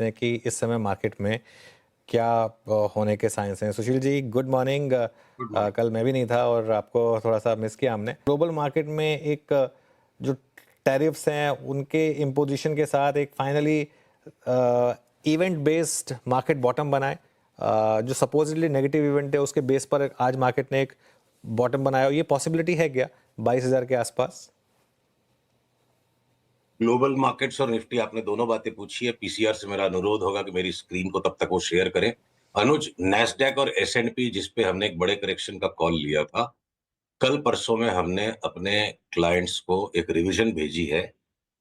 समझते हैं कि इस समय मार्केट में क्या होने के साइंस हैं। Sushil ji, good morning. Good morning. कल मैं भी नहीं था और आपको थोड़ा-सा मिस किया हमने। ग्लोबल मार्केट में एक जो टैरिफ्स हैं, उनके इम्पोज़िशन के साथ एक finally event based market bottom बना है। जो सपोज़िटली नेगेटिव इवेंट है, उसके बेस पर आज मार्केट ने एक बॉटम बनाया। ये पॉसिबिलिटी है क्या 22,000 के आसपास? ग्लोबल मार्केट्स और निफ्टी आपने दोनों बातें पूछी है। पीसीआर से मेरा अनुरोध होगा कि मेरी स्क्रीन को तब तक वो शेयर करें। अनुज, नैस्डैक और एस&पी जिस पे हमने एक बड़े करेक्शन का कॉल लिया था, कल परसों में हमने अपने क्लाइंट्स को एक रिवीजन भेजी है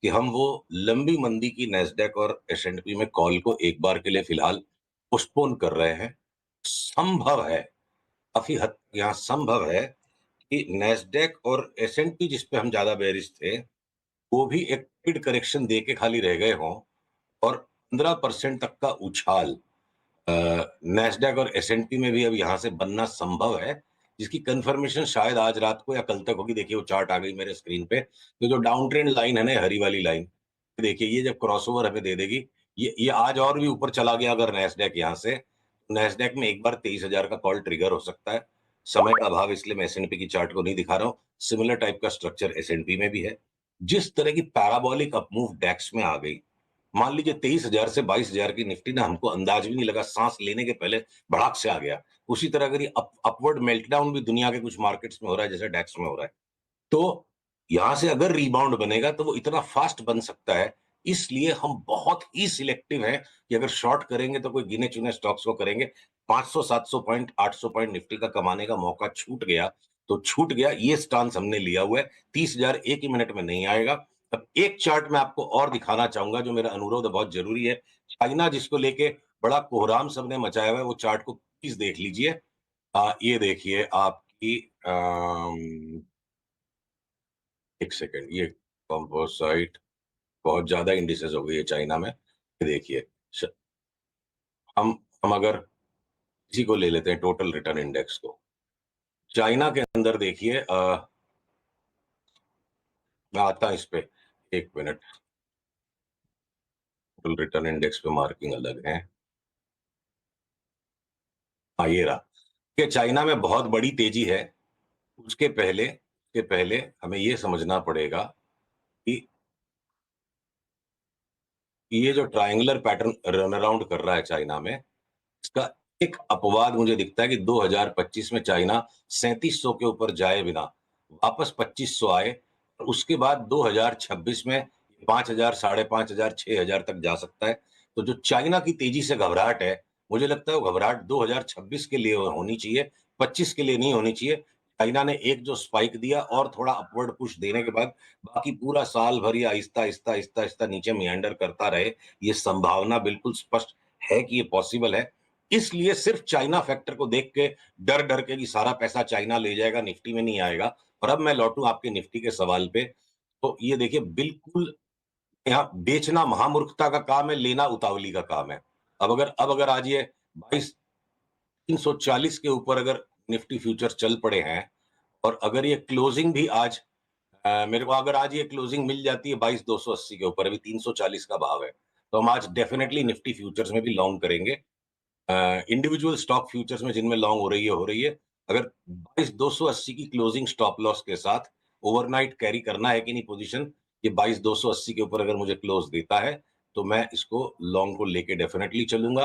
कि हम वो लंबी मंदी की नैस्डैक और एस&पी में कॉल को एक बार के लिए फिलहाल पोस्टपोन कर रहे हैं। संभव है, काफी हद तक यहाँ संभव है कि नैस्डैक और एस&पी जिस पे हम ज्यादा बेरिश थे, वो भी एक मिड करेक्शन दे के खाली रह गए हों और 15% तक का उछाल नैस्डैक और एस&पी में भी अब यहाँ से बनना संभव है, जिसकी कंफर्मेशन शायद आज रात को या कल तक होगी। देखिए वो चार्ट आ गई मेरे स्क्रीन पे, तो जो डाउन ट्रेंड लाइन है ना, हरी वाली लाइन, देखिए ये जब क्रॉसओवर हमें दे देगी, ये आज और भी ऊपर चला गया अगर नैस्डैक यहाँ से, नैस्डैक में एक बार 23,000 का कॉल ट्रिगर हो सकता है। समय का अभाव इसलिए मैं एस&पी की चार्ट को नहीं दिखा रहा हूँ। सिमिलर टाइप का स्ट्रक्चर एस&पी में भी है। जिस तरह की पैराबोलिक अपमूव डैक्स में आ गई, मान लीजिए 23,000 से 22,000 की निफ्टी ना, हमको अंदाज भी नहीं लगा, सांस लेने के पहले भड़ाक से आ गया। उसी तरह अगर ये अपवर्ड मेल्टडाउन भी दुनिया के कुछ मार्केट्स में हो रहा है, जैसे डैक्स में हो रहा है, तो यहां से अगर रिबाउंड बनेगा तो वो इतना फास्ट बन सकता है। इसलिए हम बहुत ही सिलेक्टिव हैं कि अगर शॉर्ट करेंगे तो कोई गिने चुने स्टॉक्स को करेंगे। 500 700 पॉइंट 800 पॉइंट निफ्टी का कमाने का मौका छूट गया तो छूट गया, ये स्टांस हमने लिया हुआ है। 30,000 एक ही मिनट में नहीं आएगा। अब एक चार्ट मैं आपको और दिखाना चाहूंगा, जो मेरा अनुरोध है, बहुत जरूरी है। चाइना जिसको लेके बड़ा कोहराम सबने मचाया हुआ है, वो चार्ट को प्लीज देख लीजिए। ये देखिए आपकी एक सेकंड, ये कंपोजिट बहुत ज्यादा इंडिसेस हो गई है चाइना में। ये देखिए, श- हम हम अगर इसी को ले लेते हैं, टोटल रिटर्न इंडेक्स को, चाइना के अंदर देखिए, मैं आता इस पे, एक मिनट। टोटल रिटर्न इंडेक्स पे मार्किंग अलग है। हाँ, ये रहा कि चाइना में बहुत बड़ी तेजी है। उसके पहले हमें ये समझना पड़ेगा कि ये जो ट्रायंगुलर पैटर्न रन अराउंड कर रहा है चाइना में, इसका एक अपवाद मुझे दिखता है कि 2025 में चाइना 3700 के ऊपर जाए बिना वापस 2500 आए, और उसके बाद 2026 में 5,000, 5,500, 6,000 तक जा सकता है। तो जो चाइना की तेजी से घबराहट है, मुझे लगता है वो घबराहट 2026 के लिए होनी चाहिए, 25 के लिए नहीं होनी चाहिए। चाइना ने एक जो स्पाइक दिया और थोड़ा अपवर्ड पुश देने के बाद बाकी पूरा साल भर ये आहिस्ता आहिस्ता आहिस्ता आहिस्ता नीचे मियांडर करता रहे, ये संभावना बिल्कुल स्पष्ट है कि ये पॉसिबल है। इसलिए सिर्फ चाइना फैक्टर को देख के डर डर के कि सारा पैसा चाइना ले जाएगा, निफ्टी में नहीं आएगा। और अब मैं लौटूं आपके निफ्टी के सवाल पे, तो ये देखिए, बिल्कुल यहाँ बेचना महामूर्खता का काम है, लेना उतावली का काम है। अब अगर आज ये 22,340 के ऊपर अगर निफ्टी फ्यूचर चल पड़े हैं, और अगर ये क्लोजिंग भी आज, मेरे को अगर आज ये क्लोजिंग मिल जाती है 22,280 के ऊपर, अभी 340 का भाव है, तो हम आज डेफिनेटली निफ्टी फ्यूचर्स में भी लॉन्ग करेंगे। इंडिविजुअल स्टॉक फ्यूचर्स में जिनमें लॉन्ग हो रही है, अगर 22,280 की क्लोजिंग स्टॉप लॉस के साथ ओवरनाइट कैरी करना है कि नहीं पोजीशन, ये 22,280 के ऊपर अगर मुझे क्लोज देता है, तो मैं इसको लॉन्ग को लेके डेफिनेटली चलूंगा।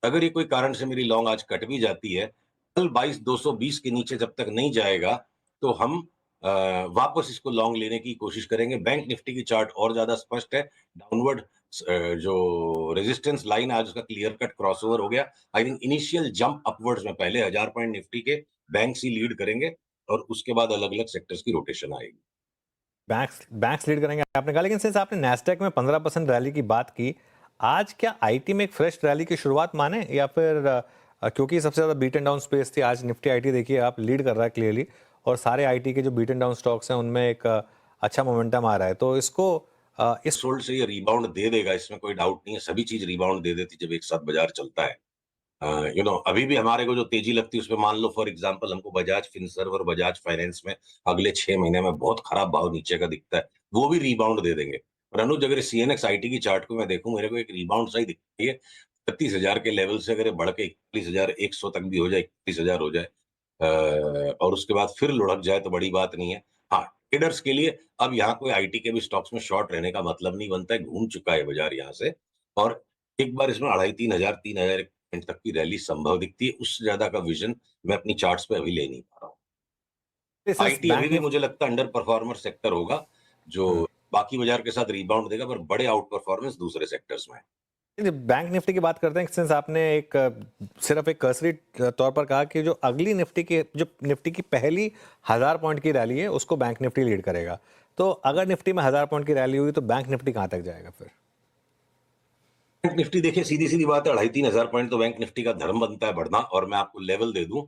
अगर ये कोई कारण से मेरी लॉन्ग आज कट भी जाती है, कल 22,220 के नीचे जब तक नहीं जाएगा, तो हम वापस इसको लॉन्ग लेने की कोशिश करेंगे। बैंक निफ्टी की चार्ट और ज्यादा स्पष्ट है। डाउनवर्ड जो रेजिस्टेंस लाइन आज उसका क्लियर कट क्रॉसओवर हो गया। I think initial jump upwards में पहले 1,000 पॉइंट निफ्टी के बैंक्स ही लीड करेंगे, और उसके बाद अलग अलग सेक्टर्स की रोटेशन आएगी। बैंक्स बैंक्स लीड करेंगे आपने कहा, लेकिन सिंस आपने नैस्डैक में 15% रैली की बात की, आज क्या आईटी में एक फ्रेश रैली की शुरुआत माने, या फिर क्योंकि सबसे ज्यादा बीट एंड डाउन स्पेस थी, आज निफ्टी आईटी देखिए आप लीड कर रहा है क्लियरली, और सारे आईटी के जो बीट एंड डाउन स्टॉक्स हैं उनमें एक अच्छा मोमेंटम आ रहा है, तो इसको इस सोल्ड से ये रिबाउंड दे देगा, इसमें कोई डाउट नहीं है। सभी चीज रिबाउंड दे देती जब एक साथ बाजार चलता है। अभी भी हमारे को जो तेजी लगती है उसमें, मान लो फॉर एग्जांपल, हमको बजाज फिनसर्व और बजाज फाइनेंस में अगले 6 महीने में बहुत खराब भाव नीचे का दिखता है, वो भी रिबाउंड दे देंगे। और अनुज अगर सीएनएक्स आईटी की चार्ट को मैं देखूं, मेरे को एक रिबाउंड सा ही दिखती है। 36,000 के लेवल से अगर ये बढ़ के 41,100 तक भी हो जाए, 31,000 हो जाए, और उसके बाद फिर लुढ़क जाए तो बड़ी बात नहीं है। हाँ, ट्रेडर्स के लिए अब यहाँ कोई आईटी के भी स्टॉक्स में शॉर्ट रहने का मतलब नहीं बनता है, घूम चुका है बाजार यहाँ से। और एक बार इसमें 2,500 3,000 पॉइंट तक की रैली संभव दिखती है। उससे ज्यादा का विजन मैं अपनी चार्ट्स पे अभी ले नहीं पा रहा हूँ। सिंस आईटी अभी बैंक भी निफ्टी मुझे लगता है अंडर परफॉर्मर सेक्टर होगा, जो बाकी बाजार के साथ रिबाउंड देगा, पर बड़े आउट परफॉर्मेंस दूसरे सेक्टर्स में है। बैंक निफ्टी की बात करते हैं, सिंस आपने एक सिर्फ एक कर्सरी तौर पर कहा कि जो अगली निफ्टी की जो निफ्टी की पहली 1,000 पॉइंट की रैली है उसको बैंक निफ्टी लीड करेगा, तो अगर निफ्टी में 1,000 पॉइंट की रैली हुई तो बैंक निफ्टी कहां तक जाएगा फिर? बैंक निफ्टी देखिए, सीधी सीधी बात है, 2,500 पॉइंट तो बैंक निफ्टी का धर्म बनता है बढ़ना। और मैं आपको लेवल दे दूं,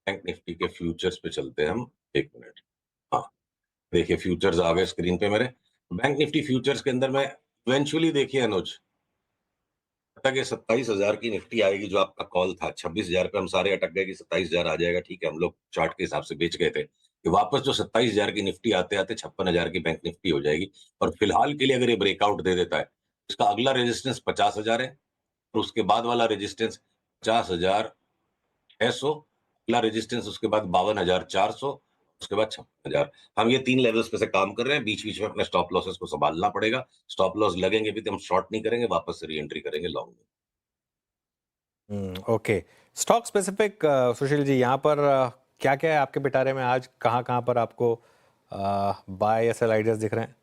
बैंक निफ्टी के फ्यूचर्स पे चलते हैं हम। एक मिनट। हाँ, देखिए फ्यूचर्स आ गए स्क्रीन पे मेरे। बैंक निफ्टी फ्यूचर्स के अंदर मैं इवेंचुअली, देखिए अनुज, तक ये 27,000 की निफ्टी आएगी, जो आपका कॉल था 26,000 पे हम सारे अटक गए कि 27,000 आ जाएगा। ठीक है, हम लोग चार्ट के हिसाब से बेच गए थे कि वापस जो 27,000 की निफ्टी आते आते 56,000 की बैंक निफ्टी हो जाएगी। और फिलहाल के लिए अगर ये ब्रेकआउट दे देता है, इसका अगला रेजिस्टेंस 50,000 है, और उसके बाद वाला रेजिस्टेंस 50,600, अगला रेजिस्टेंस उसके बाद 52,400, उसके बाद 56,000। हम ये 3 लेवल्स पे से काम कर रहे हैं। बीच बीच में अपने स्टॉप लॉसेस को संभालना पड़ेगा। स्टॉप लॉस लगेंगे भी तो हम शॉर्ट नहीं करेंगे, वापस से री एंट्री करेंगे लॉन्ग में। Okay, stock specific Sushil ji, यहाँ पर क्या क्या है आपके पिटारे में आज, कहाँ कहाँ पर आपको बाय या सेल आइडियाज दिख रहे हैं?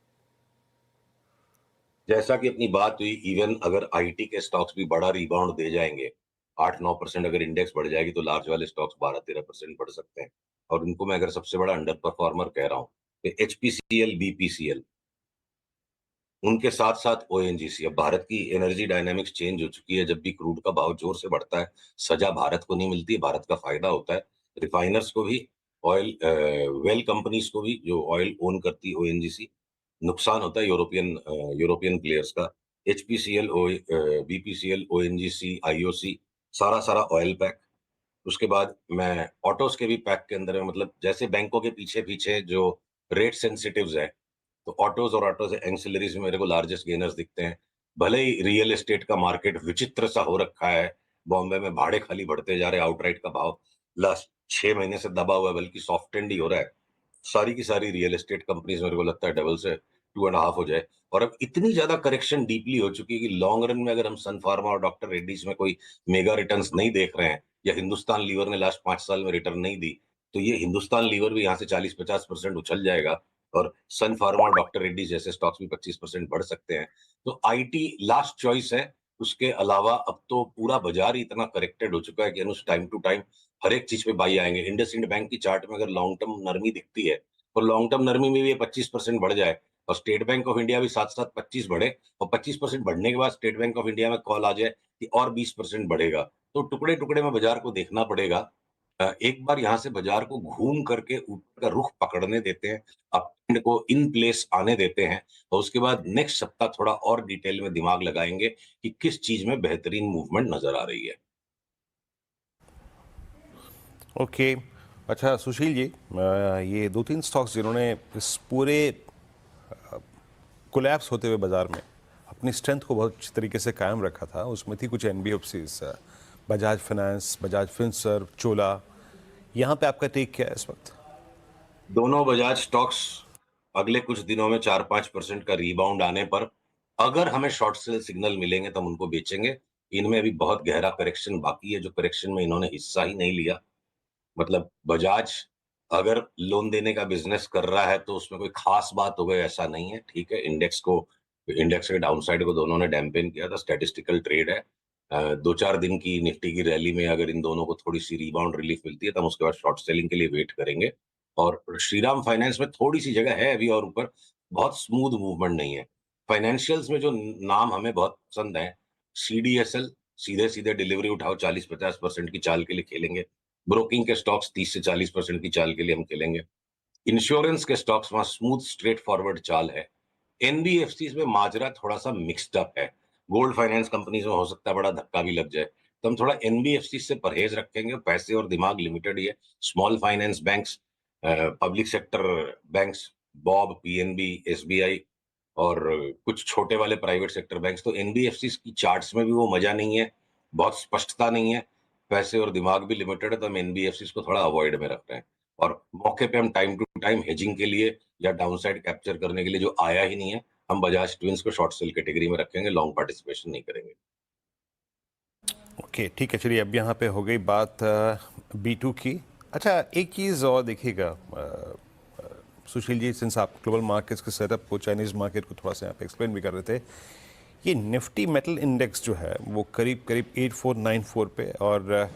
जैसा कि अपनी बात हुई, इवन अगर आईटी के स्टॉक्स भी बड़ा रिबाउंड दे जाएंगे, 8-9% अगर इंडेक्स बढ़ जाएगी, तो लार्ज वाले स्टॉक्स 12-13% बढ़ सकते हैं। और उनको मैं अगर सबसे बड़ा अंडर परफॉर्मर कह रहा हूँ, तो एचपीसीएल, बीपीसीएल, उनके साथ साथ ओएनजीसी। अब भारत की एनर्जी डायनामिक्स चेंज हो चुकी है। जब भी क्रूड का भाव जोर से बढ़ता है, सजा भारत को नहीं मिलती, भारत का फायदा होता है। रिफाइनर्स को भी, ऑयल वेल कंपनीज को भी, जो ऑयल ओन करती है ओएनजीसी, नुकसान होता है यूरोपियन प्लेयर्स का। एचपीसीएल, बीपीसीएल, ओएनजीसी, आईओसी, सारा सारा ऑयल पैक। उसके बाद मैं ऑटोस के भी पैक के अंदर है, मतलब जैसे बैंकों के पीछे पीछे जो रेट सेंसिटिव्स है, तो ऑटोज और ऑटोज एंसिलरीज में मेरे को लार्जेस्ट गेनर्स दिखते हैं। भले ही रियल एस्टेट का मार्केट विचित्र सा हो रखा है, बॉम्बे में भाड़े खाली बढ़ते जा रहे हैं, आउटराइट का भाव लास्ट 6 महीने से दबा हुआ है, बल्कि सॉफ्ट एंड ही हो रहा है। सारी की सारी रियल एस्टेट कंपनीज मेरे को लगता है डबल से 2.5 हो जाए। और अब इतनी ज्यादा करेक्शन डीपली हो चुकी है कि लॉन्ग रन में अगर हम सन फार्मा और डॉक्टर रेड्डीज में कोई मेगा रिटर्न्स नहीं देख रहे हैं, या हिंदुस्तान लीवर ने लास्ट 5 साल में रिटर्न नहीं दी, तो ये हिंदुस्तान लीवर भी यहाँ से 40-50% उछल जाएगा। और सन फार्मा और डॉक्टर रेड्डी जैसे स्टॉक्स भी 25% बढ़ सकते हैं। तो आईटी लास्ट चॉइस है। उसके अलावा अब तो पूरा बाजार ही इतना करेक्टेड हो चुका है कि टाइम टू टाइम हर एक चीज पे बाई आएंगे। इंडसइंड बैंक की चार्ट में अगर लॉन्ग टर्म नरमी दिखती है, तो लॉन्ग टर्म नरमी में भी ये 25% बढ़ जाए, और स्टेट बैंक ऑफ इंडिया भी साथ साथ 25 बढ़े, और 25% बढ़ने के बाद स्टेट बैंक ऑफ इंडिया में कॉल आ जाए कि और 20% बढ़ेगा, तो टुकड़े टुकड़े में बाजार को देखना पड़ेगा। एक बार यहाँ से बाजार को घूम करके ऊपर का रुख पकड़ने देते हैं, अपट्रेंड को इन प्लेस आने देते हैं, और उसके बाद नेक्स्ट सप्ताह थोड़ा और डिटेल में दिमाग लगाएंगे कि किस चीज में बेहतरीन मूवमेंट नजर आ रही है। ओके। अच्छा सुशील जी, ये 2-3 स्टॉक्स जिन्होंने इस पूरे कोलैप्स होते हुए बाजार में अपनी स्ट्रेंथ को बहुत अच्छी तरीके से कायम रखा था, उसमें थी कुछ NBFCs, Bajaj Finance, Bajaj Finserv, Chola. यहाँ पे आपका टेक क्या है इस वक्त? दोनों बजाज स्टॉक्स अगले कुछ दिनों में 4-5% का रीबाउंड आने पर, अगर हमें शॉर्ट सेल सिग्नल मिलेंगे तो हम उनको बेचेंगे। इनमें अभी बहुत गहरा करेक्शन बाकी है, जो करेक्शन में इन्होंने हिस्सा ही नहीं लिया। मतलब बजाज अगर लोन देने का बिजनेस कर रहा है तो उसमें कोई खास बात हो गई ऐसा नहीं है। ठीक है, इंडेक्स के डाउनसाइड को दोनों ने डैम्पेन किया था, स्टैटिस्टिकल ट्रेड है। 2-4 दिन की निफ्टी की रैली में अगर इन दोनों को थोड़ी सी रिबाउंड रिलीफ मिलती है, तो हम उसके बाद शॉर्ट सेलिंग के लिए वेट करेंगे। और श्रीराम फाइनेंस में थोड़ी सी जगह है अभी और ऊपर, बहुत स्मूथ मूवमेंट नहीं है। फाइनेंशियल्स में जो नाम हमें बहुत पसंद है, सीडीएसएल, सीधे सीधे डिलीवरी उठाओ 40-50% की चाल के लिए खेलेंगे। ब्रोकिंग के स्टॉक्स 30 से 40% की चाल के लिए हम खेलेंगे। इंश्योरेंस के स्टॉक्स वहां स्मूथ स्ट्रेट फॉरवर्ड चाल है। एनबीएफसीज में माजरा थोड़ा सा मिक्स्ड अप है। गोल्ड फाइनेंस कंपनीज में हो सकता है बड़ा धक्का भी लग जाए, तो हम थोड़ा एनबीएफसी से परहेज रखेंगे। पैसे और दिमाग लिमिटेड ही है। Small finance banks, public sector banks, Bob, PNB, SBI और कुछ छोटे वाले प्राइवेट सेक्टर बैंक्स, तो एनबीएफसीज की चार्ट्स में भी वो मजा नहीं है, बहुत स्पष्टता नहीं है, पैसे और दिमाग भी लिमिटेड है, तो हम एनबीएफसीज को थोड़ा अवॉइड में रख रहे हैं। और मौके पे हम टाइम टू टाइम हेजिंग के लिए या डाउनसाइड कैप्चर करने के लिए जो आया ही नहीं है, हम बजाज ट्विंस को शॉर्ट सेल कैटेगरी में रखेंगे, लॉन्ग पार्टिसिपेशन नहीं करेंगे। ओके, ठीक है, चलिए अब यहाँ पे हो गई बात B2 की। अच्छा, एक चीज़ और देखिएगा सुशील जी, सिंस आप ग्लोबल मार्केट्स के सेटअप को, चाइनीज़ मार्केट को थोड़ा सा यहाँ पे एक्सप्लेन भी कर रहे थे, ये निफ्टी मेटल इंडेक्स जो है वो करीब करीब 8494 पे, और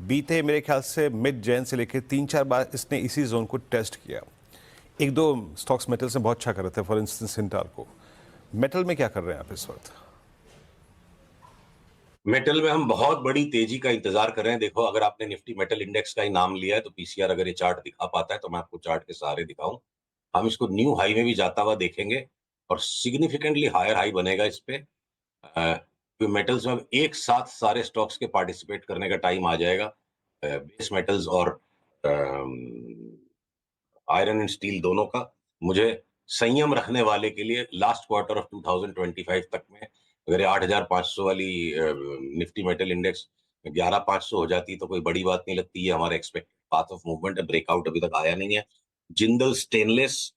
बीते मेरे ख्याल से मिड जैन से लेकर 3-4 बार इसने इसी जोन को टेस्ट किया। एक दो स्टॉक्स मेटल से बहुत अच्छा कर रहे थे, फॉर इंस्टेंस हिंडाल्को। मेटल में क्या कर रहे हैं आप इस वक्त? मेटल में हम बहुत बड़ी तेजी का इंतजार कर रहे हैं। देखो, अगर आपने निफ्टी मेटल इंडेक्स का ही नाम लिया है, तो पीसीआर अगर ये चार्ट दिखा पाता है तो मैं आपको चार्ट के सहारे दिखाऊं। हम इसको न्यू हाई में भी जाता हुआ देखेंगे और सिग्निफिकेंटली हायर हाई बनेगा इस पे। मेटल्स में अब एक साथ सारे स्टॉक्स के पार्टिसिपेट करने का टाइम आ जाएगा, बेस मेटल्स और आयरन एंड स्टील दोनों का। मुझे संयम रखने वाले के लिए लास्ट क्वार्टर ऑफ 2025 तक में अगर 8,500 वाली निफ्टी मेटल इंडेक्स 11,500 हो जाती तो कोई बड़ी बात नहीं लगती। ये हमारे एक्सपेक्ट पाथ ऑफ मूवमेंट है, ब्रेकआउट अभी तक आया नहीं है। जिंदल स्टेनलेस,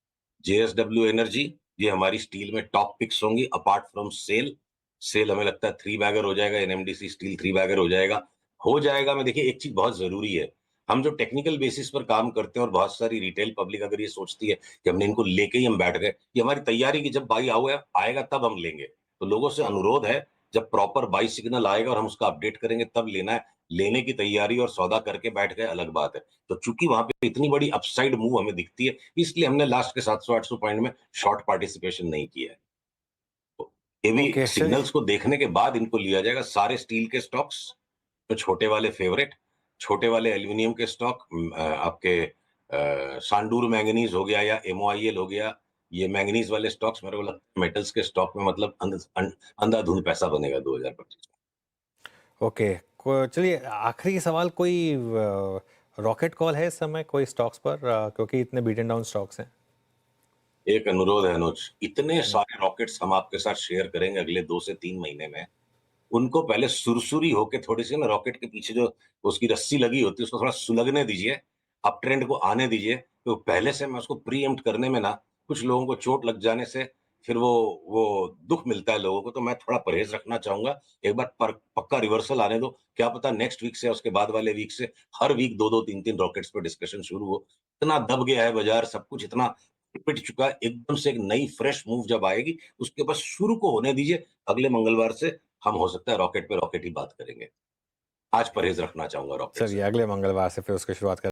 जेएसडब्ल्यू एनर्जी, ये हमारी स्टील में टॉप पिक्स होंगी अपार्ट फ्रॉम सेल। सेल हमें लगता है 3 बैगर हो जाएगा, एनएमडीसी स्टील 3 बैगर हो जाएगा। मैं देखिए, एक चीज बहुत जरूरी है, हम जो टेक्निकल बेसिस पर काम करते हैं और बहुत सारी रिटेल पब्लिक अगर ये सोचती है कि हमने इनको लेके ही हम बैठ गए, ये हमारी तैयारी की जब बाई आएगा तब हम लेंगे। तो लोगों से अनुरोध है, जब प्रॉपर बाई सिग्नल आएगा और हम उसका अपडेट करेंगे तब लेना है। लेने की तैयारी और सौदा करके बैठ गए अलग बात है। तो चूंकि वहां पे इतनी बड़ी अपसाइड मूव हमें दिखती है, इसलिए हमने लास्ट के 700-800 पॉइंट में शॉर्ट पार्टिसिपेशन नहीं किया है। तो ये भी ओके, चलिए। सिग्नल्स को देखने के बाद इनको लिया जाएगा। सारे स्टील के स्टॉक्स, तो छोटे वाले फेवरेट, छोटे वाले एल्यूमिनियम के स्टॉक, आपके सांडूर मैंगनीज हो गया या एमओआईएल हो गया, ये मैंगनीज वाले स्टॉक्स मेरे को लगता है मेटल्स के स्टॉक में मतलब अंधाधुंध पैसा बनेगा 2025 में। ओके, चलिए आखिरी सवाल, कोई रॉकेट कॉल है इस समय कोई स्टॉक्स पर, क्योंकि इतने बीटन डाउन स्टॉक्स हैं? एक अनुरोध है अनुज, इतने सारे रॉकेट्स हम आपके साथ शेयर करेंगे अगले 2 से 3 महीने में। उनको पहले सुरसुरी होके थोड़ी सी ना, रॉकेट के पीछे जो उसकी रस्सी लगी होती है उसको थोड़ा सुलगने दीजिए, अप ट्रेंड को आने दीजिए। तो पहले से मैं उसको प्रीएम्प्ट करने में ना, कुछ लोगों को चोट लग जाने से फिर वो दुख मिलता है लोगों को, तो मैं थोड़ा परहेज रखना चाहूंगा। एक बार पक्का रिवर्सल आने दो, क्या पता नेक्स्ट वीक से उसके बाद वाले वीक से हर वीक 2-2 3-3 रॉकेट्स पे डिस्कशन शुरू हो। इतना दब गया है बाजार, सब कुछ इतना पिट चुका है, एकदम से एक नई फ्रेश मूव जब आएगी उसके बाद शुरू को होने दीजिए। अगले मंगलवार से हम हो सकता है रॉकेट पे रॉकेट ही बात करेंगे। आज परहेज रखना चाहूंगा रॉकेट चलिए, से। अगले मंगलवार से फिर उसकी शुरुआत